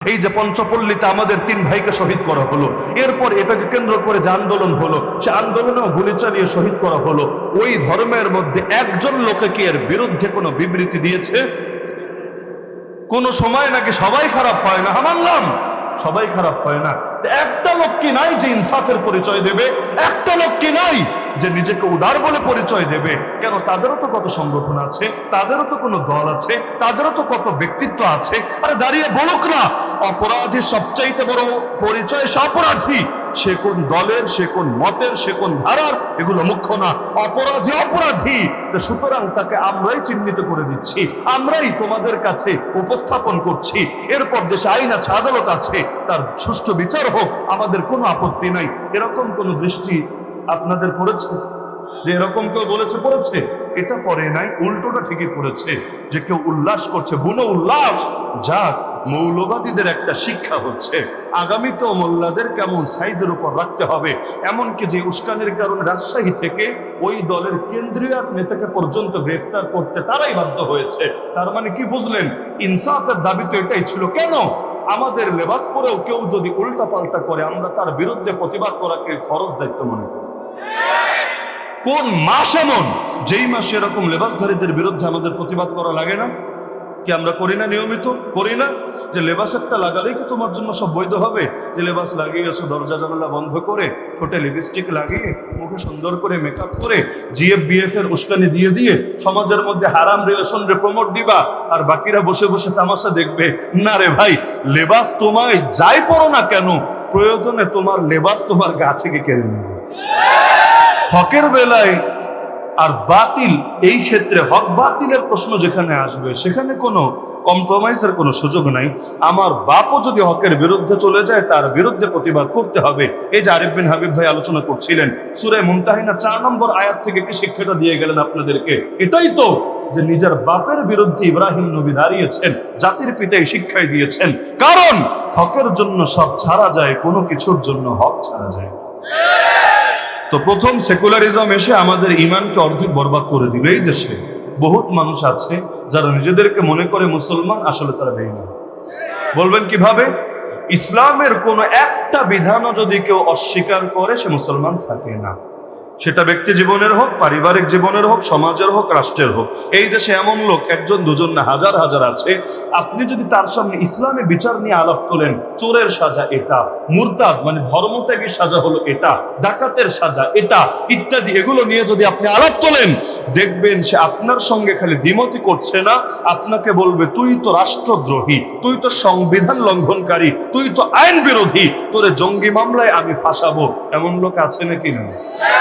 এই যে পঞ্চপল্লীতে আমাদের 3 ভাইকে শহীদ করা হলো, এরপর এটাকে কেন্দ্র করে যে আন্দোলন হলো, সে আন্দোলনেও গুলি চালিয়ে শহীদ করা হলো। ওই ধর্মের মধ্যে একজন লোকে কি এর বিরুদ্ধে কোনো বিবৃতি দিয়েছে? কোন সময় নাকি সবাই খারাপ হয় না? মানলাম সবাই খারাপ হয় না, একটা লোক কি নাই যে ইনসাফের পরিচয় দেবে? একটা লোক কি নাই যে নিজেকে উদার বলে পরিচয় দেবে? কেন, তাদেরও তো কত সংগঠন আছে, তাদেরও তো কোনো দল আছে, তাদেরও তো কত ব্যক্তিত্ব আছে। আরে দাঁড়িয়ে বলুক না, অপরাধী সবচাইতে বড় পরিচয় সে অপরাধী। সে কোন দলের, সে কোন মতের, সে কোন ধারার, এগুলো মুখ্য না। অপরাধী অপরাধী, সুতরাং তাকে আমরাই চিহ্নিত করে দিচ্ছি, আমরাই তোমাদের কাছে উপস্থাপন করছি। এরপর দেশে আইন আছে, আদালত আছে, তার সুষ্ঠু বিচার হোক, আমাদের কোনো আপত্তি নাই। এরকম কোন দৃষ্টি আপনাদের পড়েছে যে এরকম কেউ বলেছে? পড়েছে? এটা পড়ে নাই, উল্টোটা ঠিকই পড়েছে যে কেউ উল্লাস করছে, বুনো উল্লাস। যাক, মৌলবাদীদের একটা শিক্ষা হচ্ছে আগামীতেও মোল্লাদের কেমন সাইজের উপর রাখতে হবে। এমনকি যে উস্কানির কারণে রাজশাহী থেকে ওই দলের কেন্দ্রীয় নেতাকে পর্যন্ত গ্রেফতার করতে তারাই বাধ্য হয়েছে। তার মানে কি বুঝলেন? ইনসাফের দাবি তো এটাই ছিল। কেন আমাদের লেবাস পরেও কেউ যদি উল্টা পাল্টা করে, আমরা তার বিরুদ্ধে প্রতিবাদ করাকে ফরজ দায়িত্ব মনে করি? কোন মাস এমন যেই মাসে এরকম লেবাসধারীদের বিরুদ্ধে আমাদের প্রতিবাদ করা লাগে না? কি আমরা করি না? নিয়মিত করি না? যে লেবাস একটা লাগালেই কি তোমার জন্য সব বৈধ হবে? যে লেবাস লাগিয়েছো দরজা জানালা বন্ধ করে, ঠোঁটে লিপস্টিক লাগিয়ে, মুখে সুন্দর করে মেকআপ করে, জিএফ বিএফ এর উস্কানি দিয়ে দিয়ে সমাজের মধ্যে হারাম রিলেশন রে প্রমোট দিবা, আর বাকিরা বসে বসে তামাশা দেখবে? না রে ভাই, লেবাস তোমায় যাই পড়ো না কেন, প্রয়োজনে তোমার লেবাস তোমার গা থেকে কেড়ে নেবে। হকের বেলায় আর বাতিল, এই ক্ষেত্রে হক বাতিলের প্রশ্ন যেখানে আসবে সেখানে কোনো কম্প্রোমাইজের কোনো সুযোগ নাই। আমার বাপও যদি হকের বিরুদ্ধে চলে যায়, তার বিরুদ্ধে প্রতিবাদ করতে হবে। এই যে আরিফ বিন হাবিব ভাই আলোচনা করছিলেন, সূরা মুমতাহিনা 4 নম্বর আয়াত থেকে কি শিক্ষাটা দিয়ে গেলেন আপনাদেরকে? এটাই তো যে নিজের বাপের বিরুদ্ধে ইব্রাহিম নবী দাঁড়িয়েছেন, জাতির পিতাই শিক্ষাই দিয়েছেন। কারণ হকের জন্য সব ছাড়া যায়, কোনো কিছুর জন্য হক ছাড়া যায়। তো প্রথম সেকুলারিজম এসে আমাদের ইমানকে অর্ধেক বরবাদ করে দিল। এই দেশে বহুত মানুষ আছে যারা নিজেদেরকে মনে করে মুসলমান, আসলে তারা বেঈমান। বলবেন কিভাবে? ইসলামের কোন একটা বিধানও যদি কেউ অস্বীকার করে, সে মুসলমান থাকে না। সেটা ব্যক্তি জীবনের হোক, পারিবারিক জীবনের হোক, সমাজের হোক, রাষ্ট্রের হোক। এই দেশে এমন লোক একজন দুজন না, হাজার হাজার আছে। আপনি যদি তার সামনে ইসলামী বিচার নিয়ে আলাপ করেন, চোরের সাজা এটা, মুরতাদ মানে ধর্মত্যাগী সাজা হলো এটা, ডাকাতের সাজা এটা, ইত্যাদি, এগুলো নিয়ে যদি আপনি আলাপ তোলেন, দেখবেন সে আপনার সঙ্গে খালি দ্বিমতি করছে না, আপনাকে বলবে তুই তো রাষ্ট্রদ্রোহী, তুই তো সংবিধান লঙ্ঘনকারী, তুই তো আইন বিরোধী, তোরে জঙ্গি মামলায় আমি ফাঁসাবো। এমন লোক আছে নাকি না?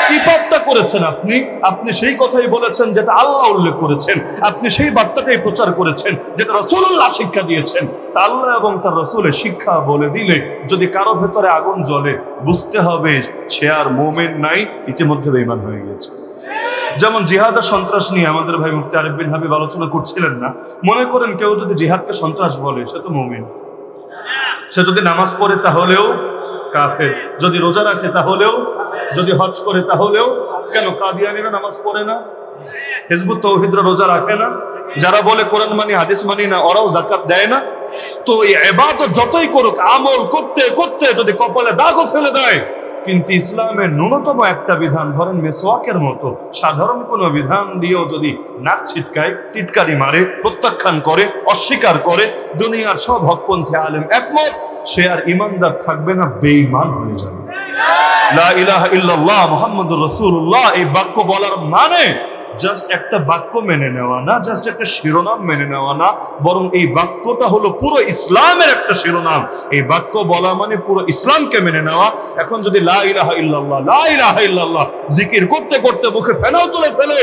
কি পাপটা করেছেন আপনি? আপনি সেই কথাই বলেছেন যেটা আল্লাহ উল্লেখ করেছেন, আপনি সেই বার্তাটাই প্রচার করেছেন যেটা রাসূলুল্লাহ শিক্ষা দিয়েছেন। তা আল্লাহ এবং তার রাসূলের শিক্ষা বলে দিলে যদি কারো ভেতরে আগুন জ্বলে, বুঝতে হবে সে আর মুমিন নাই, ইতিমধ্যে বেঈমান হয়ে গেছে। যেমন জিহাদের সন্ত্রাস নিয়ে আমাদের ভাই মুফতি আরিফ বিন হাবিব আলোচনা করছিলেন না? মনে করেন কেউ যদি জিহাদকে সন্ত্রাস বলে, সে তো মুমিন। সে যদি নামাজ পড়ে তাহলেও কাফের, যদি রোজা রাখে তাহলেও, যদি হজ করে তাহলেও। কেন কাদিয়ানীরা নামাজ পড়ে না? হিজবুত তাওহীদরা রোজা রাখে না? যারা বলে কোরআন মানি হাদিস মানি না, ওরাও যাকাত দেয় না? তো এই ইবাদত যতই করুক, আমল করতে করতে যদি কপালে দাগও ফেলে দেয়, কিন্তু ইসলামের ন্যূনতম একটা বিধান, ধরেন মেসওয়াকের মতো সাধারণ কোনো বিধান দিয়েও যদি নাক ছিটকায়, টিটকারি মারে, প্রত্যাখ্যান করে, অস্বীকার করে, দুনিয়ার সব হকপন্থী আলেম একমত, সে আর ইমানদার থাকবে না, বেঈমান হয়ে যাবে। লা ইলাহা ইল্লাল্লাহ মুহাম্মাদুর রাসূলুল্লাহ, এই বাক্য বলার মানে জাস্ট একটা বাক্য মেনে নেওয়া না, জাস্ট একটা শিরোনাম মেনে নেওয়া না, বরং এই বাক্যটা হলো পুরো ইসলামের একটা শিরোনাম। এই বাক্য বলা মানে পুরো ইসলামকে মেনে নেওয়া। এখন যদি লা ইলাহা ইল্লাল্লাহ, লা ইলাহা ইল্লাল্লাহ জিকির করতে করতে মুখে ফেনাও তুলে ফেলে,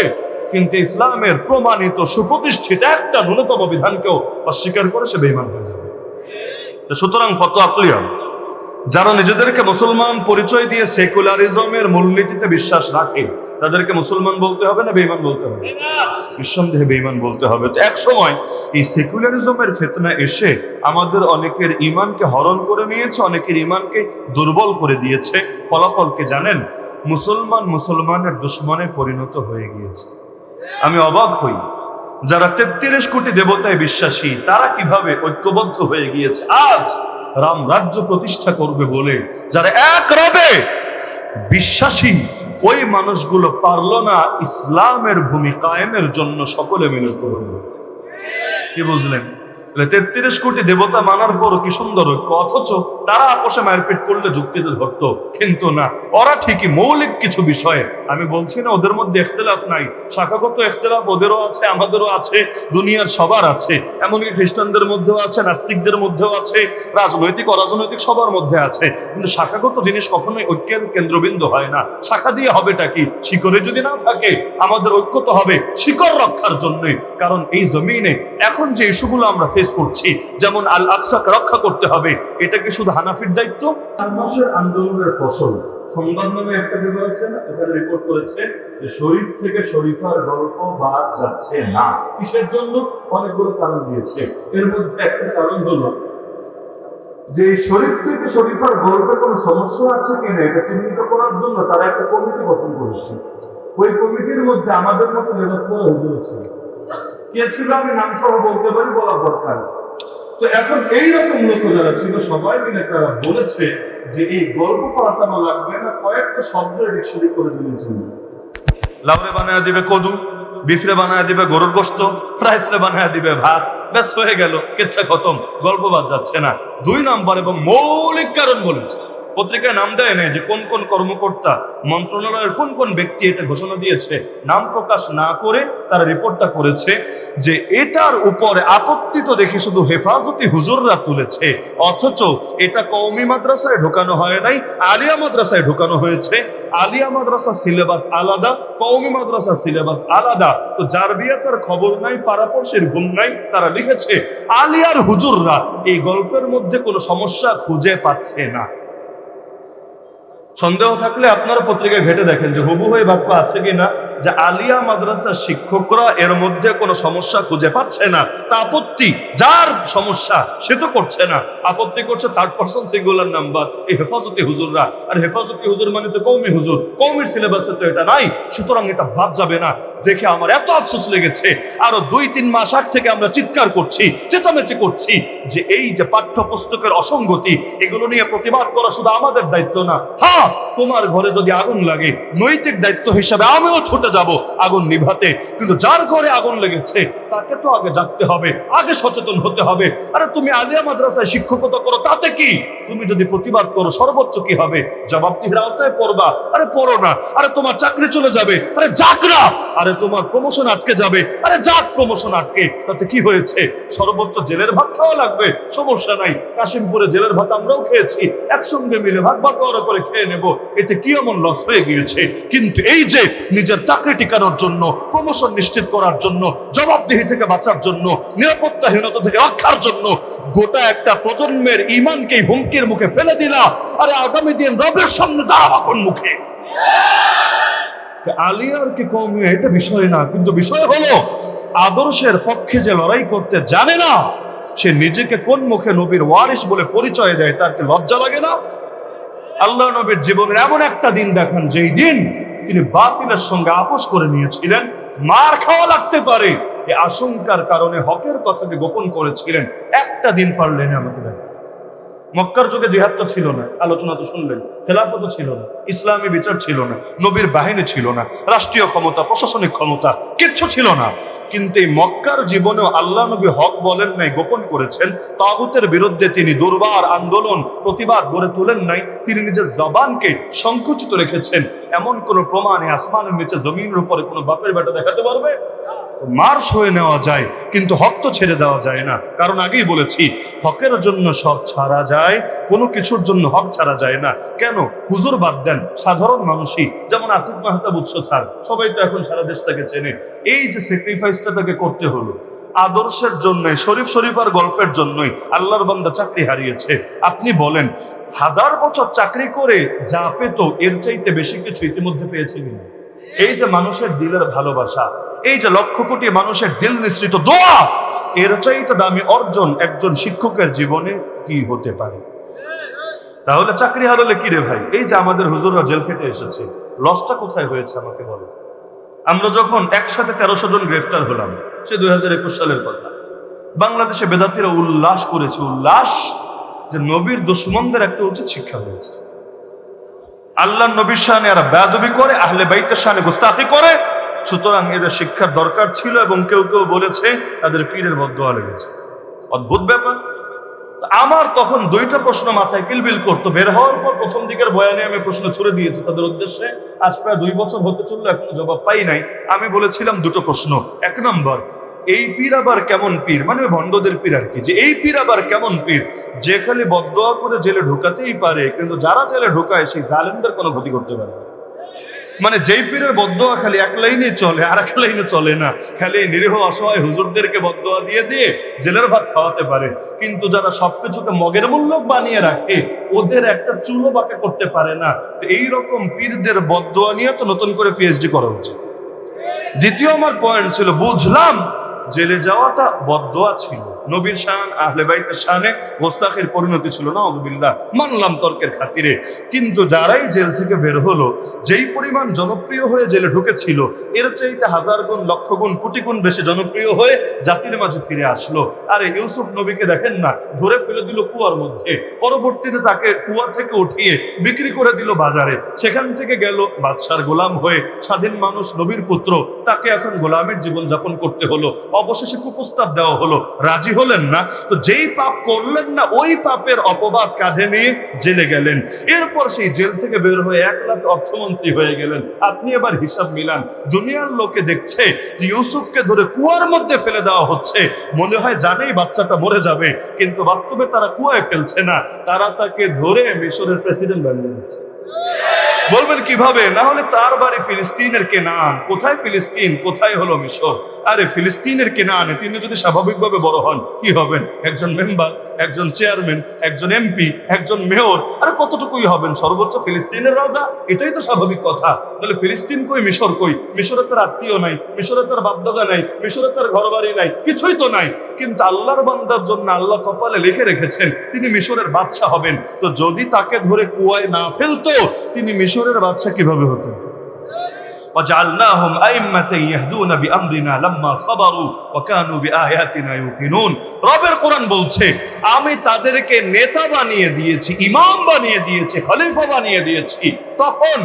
কিন্তু ইসলামের প্রমাণিত সুপ্রতিষ্ঠিত একটা ন্যূনতম বিধানকেও অস্বীকার করে, সে বেঈমান হয়ে যাবে। সুতরাং ফতোয়া ক্লিয়ার। যারা নিজেদেরকে মুসলমান পরিচয় দিয়ে সেকুলারিজমের মূলনীতিতে বিশ্বাস রাখে, তাদেরকে মুসলমান বলতে হবে না বেঈমান বলতে হবে? নিঃসন্দেহে বেঈমান বলতে হবে। তো এক সময় এই সেকুলারিজমের ফিতনা এসে আমাদের অনেকের ঈমানকে হরণ করে নিয়েছে, অনেকের ঈমানকে দুর্বল করে দিয়েছে। ফলাফলকে জানেন? মুসলমান মুসলমানের দুশমনে পরিণত হয়ে গিয়েছে। আমি অবাক হই যারা 33 কোটি দেবতায় বিশ্বাসী তারা কিভাবে ঐক্যবদ্ধ হয়ে গিয়েছে আজ রাম রাজ্য প্রতিষ্ঠা করবে বলে। যারা এক রবে বিশ্বাসী ওই মানুষগুলো পারলো না ইসলামের ভূমি কায়েমের জন্য সকলে মিলে করবে। কি বুঝলেন? 33 কোটি দেবতা মানার পরও কি সুন্দর ঐক্য, অথচ তারা আপোষে মারপিট করলে যুক্তিতে ধরতো, কিন্তু না, ওরা ঠিকই মৌলিক কিছু বিষয়ে, আমি বলছি না ওদের মধ্যে ইখতিলাফ নাই, শাখাগত ইখতিলাফ ওদেরও আছে আমাদেরও আছে, দুনিয়ার সবার আছে, এমনকি খ্রিস্টানদের মধ্যেও আছে, নাস্তিকদের মধ্যেও আছে, রাজনৈতিক অরাজনৈতিক সবার মধ্যে আছে, কিন্তু শাখাগত জিনিস কখনোই ঐক্যের কেন্দ্রবিন্দু হয় না। শাখা দিয়ে হবেটা কি? শিকড়ে যদি না থাকে আমাদের ঐক্য তো হবে শিকড় রক্ষার জন্যই। কারণ এই জমিনে এখন যে ইস্যুগুলো আমরা ফেস করছি, যেমন আল আকসাকে রক্ষা করতে হবে, এটা কি শুধু হানাফির দায়িত্ব? 4 মাসের আন্দোলনের ফসল সংবাদ নামে একটা পেপার আছে না, এখানে রিপোর্ট করেছে যে শরীফ থেকে শরীফার গল্প বাদ যাচ্ছে না। কিসের জন্য? অনেকগুলো কারণ দিয়েছে, এর মধ্যে একটা কারণ হলো যে শরীফ থেকে শরীফার গল্পে কোনো সমস্যা আছে কিনা এটা চিহ্নিত করার জন্য তারা একটা কমিটি গঠন করেছে। ওই কমিটির মধ্যে আমাদের মতো লেবাসপড়া হুজুর ছিল। কে ছিল আমি নাম সহ বলতে পারি, বলার দরকার। তো এখন এইরকম লোক যারা ছিল সবাই মিলে তারা বলেছে যে এই গল্প পড়ানো লাগবে না, কয়েকটা শব্দ ডিকশনারি করে দিয়েছিল। লাউরে বানায় দিবে কদু, বিফরে বানায় দিবে গরুর গোশত, ফ্রাইসরে বানায় দিবে ভাত, ব্যাস হয়ে গেল, কেচ্ছা খতম, গল্প বাদ যাচ্ছে না। 2 নম্বর এবং মৌলিক কারণ বলেছে, পত্রিকায় নাম দেয় নাই যে কোন কোন কর্মকর্তা, মন্ত্রণালয়ের কোন কোন ব্যক্তি এটা ঘোষণা দিয়েছে, নাম প্রকাশ না করে তারা রিপোর্টটা করেছে যে এটার উপরে আপত্তি তো দেখি শুধু হেফাজতি হুজুররা তুলেছে, অথচ এটা কওমি মাদ্রাসায় ঢোকানো হয় নাই, আলিয়া মাদ্রাসায় ঢোকানো হয়েছে। আলিয়া মাদ্রাসা সিলেবাস আলাদা, কওমি মাদ্রাসা সিলেবাস আলাদা। তো যার বিয়ে তার খবর নাই, পাড়াপড়শির ঘুম নাই, তারা লিখেছে আলিয়ার হুজুররা এই গল্পের মধ্যে কোনো সমস্যা খুঁজে পাচ্ছে না। সন্দেহ থাকলে আপনারা পত্রিকায় ঘেটে দেখেন যে হুবহু এই বাক্য আছে কিনা, যে আলিয়া মাদ্রাসার শিক্ষকরা এর মধ্যে কোনো সমস্যা খুঁজে পাচ্ছে না। তা আপত্তি যার সমস্যা সে তো করছে না, আপত্তি করছে 3rd পারসন সিঙ্গুলার নাম্বার এই হেফাজতি হুজুররা। আর হেফাজতি হুজুর মানে তো কওমি হুজুর, কওমির সিলেবাসে তো এটা নাই, সুতরাং এটা বাদ যাবে না। দেখে আমার এত আফসোস লেগেছে, আরো 2-3 মাস আগ থেকে আমরা চিৎকার করছি, চেঁচামেচি করছি যে এই যে পাঠ্যপুস্তকের অসঙ্গতি, এগুলো নিয়ে প্রতিবাদ করা শুধু আমাদের দায়িত্ব না। হ্যাঁ, তোমার ঘরে যদি আগুন লাগে নৈতিক দায়িত্ব হিসাবে আমিও ছুটে যাব আগুন নিভাতে, কিন্তু যার ঘরে আগুন লেগেছে তাকে তো আগে জাগতে হবে, আগে সচেতন হতে হবে। আরে তুমি আলিয়া মাদ্রাসায় শিক্ষকতা করো, তাতে কি? তুমি যদি প্রতিবাদ করো সর্বোচ্চ কি হবে? জবাবদিহির আওতায় পড়বা। আরে পড়ো না। আরে তোমার চাকরি চলে যাবে, আরে যাক না। আরে তোমার প্রমোশন আটকে যাবে, আরে যাক প্রমোশন আটকে, তাতে কি হয়েছে? সর্বোচ্চ জেলের ভাত খাওয়া লাগবে, সমস্যা নাই, কাশিমপুরে জেলের ভাত আমরাও খেয়েছি, একসঙ্গে মিলে ভাগ ভাগ করে খেয়ে নেব, এতে কি এমন লস হয়ে গিয়েছে? কিন্তু এই যে নিজের চাকরি টিকানোর জন্য, প্রমোশন নিশ্চিত করার জন্য, জবাবদিহি থেকে বাঁচার জন্য, নিরাপত্তাহীনতা থেকে রক্ষার জন্য গোটা একটা প্রজন্মের ঈমানকে হুমকির মুখে ফেলে দিলাম। আরে আগামী দিন রবের সামনে দাঁড়াবা কোন মুখে? আলিয়ার কি কওমি এটা বিষয় না, কিন্তু বিষয় হলো আদর্শের পক্ষে যে লড়াই করতে জানে না সে নিজেকে কোন মুখে নবীর ওয়ারিস বলে পরিচয় দেয়, তার কি লজ্জা লাগে না? আল্লাহ নবীর জীবনের এমন একটা দিন দেখান যেই দিন তিনি বাতিলের সঙ্গে আপোষ করে নিয়েছিলেন, মার খাওয়া লাগতে পারে এই আশঙ্কার কারণে হকের কথাকে গোপন করেছিলেন। একটা দিন পারলেন আমাকে দেখ। মক্কার যুগে জিহাদ তো ছিল না, আলোচনা তো শুনলেন, খেলাফত ছিল না, ইসলামী বিচার ছিল না, নবীর বাহিনী ছিল না, রাষ্ট্রীয় ক্ষমতা, প্রশাসনিক ক্ষমতা কিচ্ছু ছিল না। কিন্তু এই মক্কার জীবনেও আল্লাহ নবী হক বলেন নাই, গোপন করেছেন। তাগুতের বিরুদ্ধে তিনি দুর্বার আন্দোলন প্রতিবাদ গড়ে তোলেন নাই, তিনি নিজের জবানকে সংকুচিত রেখেছেন। এমন কোন প্রমাণে আসমানের নিচে জমিনের উপরে কোনো বাপের বেটা দেখাতে পারবে? মার সয়ে নেওয়া যায়, কিন্তু হক তো ছেড়ে দেওয়া যায় না। কারণ আগেই বলেছি হকের জন্য সব ছাড়া যায়, কোনো কিছুর জন্য হক ছাড়া যায় না। কেন? হুজুর বাদ দেন, সাধারণ মানুষই, যেমন আসিফ মাহতাব উৎস ছাড়, সবাই তো এখন সারা দেশ তাকে চেনে। এই যে স্যাক্রিফাইসটা তাকে করতে হলো আদর্শের জন্যই, শরীফার গল্পের জন্যই আল্লাহর বান্দা চাকরি হারিয়েছে। আপনি বলেন 1000 বছর চাকরি করে যা পেত এর চাইতে বেশি কিছু ইতিমধ্যে পেয়েছে কিনা? এই যে মানুষের দিলের ভালোবাসা, এই যে লক্ষ কোটি মানুষের দিল নিঃসৃত দোয়া, এর চাইতে দামি অর্জন একজন শিক্ষকের জীবনে কি হতে পারে? তাহলে চাকরি হারালে কি রে ভাই? এই যে আমাদের হুজুররা জেল খেটে এসেছে, লসটা কোথায় হয়েছে আমাকে বলো। আমরা যখন একসাথে 1300 জন গ্রেফতার হলাম, সে 2021 সালের কথা, বাংলাদেশে বেদাতিরা উল্লাস করেছে, উল্লাস যে নবীর দুশমনদের একটা উচিত শিক্ষা হয়েছে। আল্লাহর নবীর শানে এরা বেয়াদবি করে, আহলে বাইতের শানে গোস্তাখি করে, সুতরাং এদের শিক্ষার দরকার ছিল। এবং কেউ কেউ বলেছে তাদের পীরের বদদোয়া লেগেছে। অদ্ভুত ব্যাপার। আমার তখন দুইটা প্রশ্ন মাথায় কিলবিল করতো। বের হওয়ার পর প্রথম দিকের বয়ানে আমি প্রশ্ন ছুড়ে দিয়েছি তাদের উদ্দেশ্যে। আজ প্রায় 2 বছর হতে চললো, এখনো জবাব পাই নাই। আমি বলেছিলাম দুটো প্রশ্ন। 1 নম্বর, এই পীর আবার কেমন পীর, মানে ভণ্ডদের পীর আর কি, যে এই পীর আবার কেমন পীর যে খালি বদদোয়া করে জেলে ঢোকাতেই পারে, কিন্তু যারা জেলে ঢোকায় সেই জালেমদের কোনো ক্ষতি করতে পারে না। মানে যেই পীরের বদদোয়া খালি এক লাইনে চলে, আর এক লাইনে চলে না, খালি নিরীহ অসহায় হুজুরদেরকে বদদোয়া দিয়ে দিয়ে জেলের ভাত খাওয়াতে পারে, কিন্তু যারা সবকিছুকে মগের মূল্য বানিয়ে রাখে ওদের একটা চুলো বাঁকা করতে পারে না। তো এইরকম পীরদের বদদোয়া নিয়ে তো নতুন করে পিএইচডি করা উচিত। দ্বিতীয় আমার পয়েন্ট ছিল, বুঝলাম জেলে যাওয়াটা বদদোয়া ছিল, নবীর শান আহলে বাইতের শানে গোস্তাখের পরিণতি ছিল, নাউযুবিল্লাহ, মানলাম তর্কের খাতিরে। কিন্তু যারাই জেল থেকে বের হলো, যেই পরিমাণ জনপ্রিয় হয়ে জেলে ঢুকেছিল, এর চাইতে 1000 গুণ, লক্ষ গুণ, কোটি গুণ বেশি জনপ্রিয় হয়ে জাতির মাঝে ফিরে আসলো। আরে ইউসুফ নবীকে দেখেন না, ধরে ফেলে দিল কুয়ার মধ্যে, পরবর্তীতে তাকে কুয়া থেকে উঠিয়ে বিক্রি করে দিল বাজারে, সেখান থেকে গেল বাদশার গোলাম হয়ে, স্বাধীন মানুষ, নবীর পুত্র, তাকে এখন গোলামের জীবন যাপন করতে হলো। অবশেষে কুপ্রস্তাব দেওয়া হলো, রাজি হলেন না। তো যেই পাপ করলেন না, ওই পাপের অপবাদ কাঁধে নিয়ে জেলে গেলেন। এরপর সেই জেল থেকে বের হয়ে 1 লাখ অর্থমন্ত্রী হয়ে গেলেন। আপনি এবার হিসাব মিলান, দুনিয়ার লোকে দেখছে যে ইউসুফকে ধরে কুয়ার মধ্যে ফেলে দেওয়া হচ্ছে, মনে হয় জানেই বাচ্চাটা মরে যাবে, কিন্তু বাস্তবে তারা কুয়ায় ফেলছে না, তারা তাকে ধরে মিশরের প্রেসিডেন্ট বানিয়ে দিচ্ছে। বলবেন কিভাবে? না হলে তার বাড়ি ফিলিস্তিনের কেনান। কোথায় ফিলিস্তিন, কোথায় হলো মিশর? আরে ফিলিস্তিনের কেনানে তিনি যদি স্বাভাবিকভাবে বড় হন, কি হবেন? একজন মেম্বার, একজন চেয়ারম্যান, একজন এমপি, একজন মেয়র, আরে কতটুকুই হবেন? সর্বোচ্চ ফিলিস্তিনের রাজা। এটাই তো স্বাভাবিক কথা। তাহলে ফিলিস্তিন কই, মিশর কই? মিশরে তার আত্মীয় নাই, মিশরে তার বাপদাদা নাই, মিশরে তার ঘর বাড়ি নাই, কিছুই তো নাই। কিন্তু আল্লাহর বান্দার জন্য আল্লাহ কপালে লিখে রেখেছেন তিনি মিশরের বাদশা হবেন। তো যদি তাকে ধরে কুয়ায় না ফেলতো, তিনি মিশরের বাদশা কিভাবে হতেন? وجعلناهم أئمة يهدون بأمرنا لما صبروا وكانوا بآياتنا يوقنون। রবের কোরআন বলছে, আমি তাদেরকে নেতা বানিয়ে দিয়েছি, ইমাম বানিয়ে দিয়েছি, খলিফা বানিয়ে দিয়েছি, তখন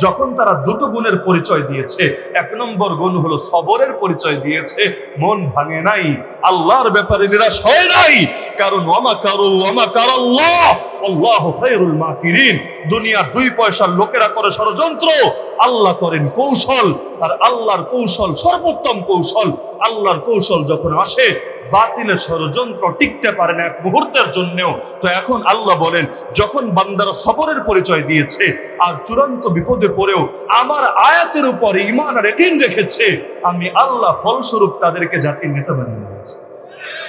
যখন তারা দুটো গুণের পরিচয় দিয়েছে। 1 নম্বর গুণ হলো সবরের পরিচয় দিয়েছে, মন ভাঙে নাই, আল্লাহর ব্যাপারে নিরাশ হয় নাই। কারণ ওয়ামাকারু ওয়ামাকারাল্লাহ আল্লাহু খায়রুল মাকিরিন। দুনিয়ার 2 পয়সার লোকেরা করে ষড়যন্ত্র, আল্লাহ করেন কৌশল, আর আল্লাহর কৌশল সর্বোত্তম কৌশল। আল্লাহর কৌশল যখন আসে, বাতিলের ষড়যন্ত্র টিকতে পারে না এক মুহূর্তের জন্যও। তো এখন আল্লাহ বলেন, যখন বান্দারা সবরের পরিচয় দিয়েছে, আজ চূড়ান্ত বিপদে পড়েও আমার আয়াতের উপর ঈমান আর ইয়াকিন রেখেছে, আমি আল্লাহ ফলস্বরূপ তাদেরকে জাতির নেতা বানিয়ে দিয়েছি।